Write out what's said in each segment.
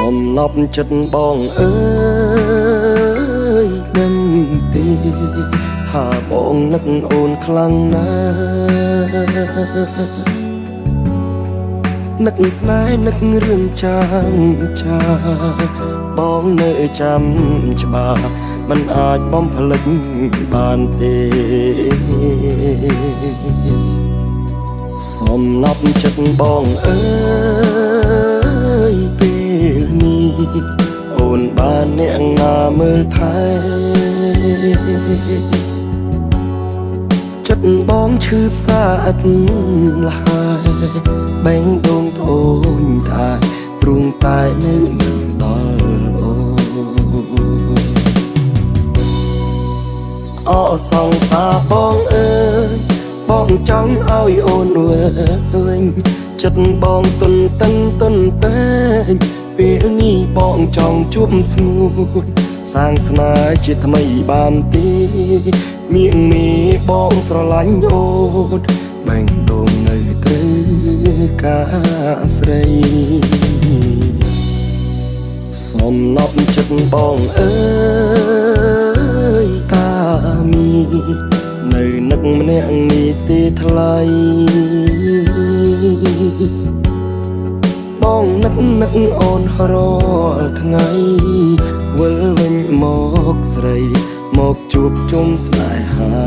សំណប់ចិត្តបងអើយដឹងទេថាបងនឹកអូនខ្លាំងណាស់នឹកស្នេហ៍នឹករឿងចាងចាបងនៅចាំច្បាស់មិនអាចបំភ្លេចបានទេសំណប់ចិត្តបងអើយពេលនេះអូនបានអ្នកណាមើលថែចិត្តបងឈឺផ្សាអត់លហើយបែងដងអូនថាព្រោះតែនៅមិនដល់អូសង្សារបងអើយបងចង់ឲ្យអូនវិញចិត្តបងទុនតឹងទុនតែងពេលនេះបងចង់ជួបស្ងួនសាងស្នេហ៍ជាថ្មីបានទេមៀងមេបងស្រឡាញ់អូនបែងដងនៅត្រូវការស្រីសំណប់ចិត្តបងអើយតាមីនៅនឹកម្នាក់នេះទេថ្លៃបងនឹកអូនរាល់ថ្ងៃវិលវិញមកស្រីមកជួបជុំស្នេហា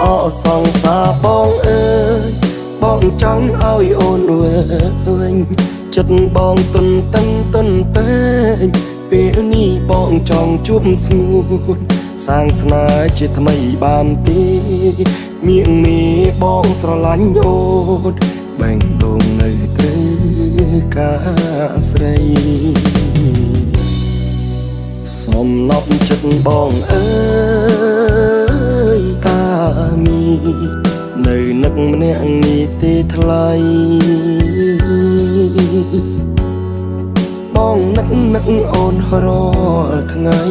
អូសង្សារបងអើយបងចង់ឲ្យអូនវិញចិត្តបងទុនតឹងទុនតែងពេលនេះបងចង់ជួបស្ងួនសាងស្នេហ៍ជាថ្មីបានទេមៀងមេបងស្រឡាញ់អូនបែងដងនៅត្រូវការស្រីសំណប់ចិត្តបងអើយតាមីនៅនឹកម្នាក់នេះទេថ្លៃបងនឹកអូនរាល់ថ្ងៃ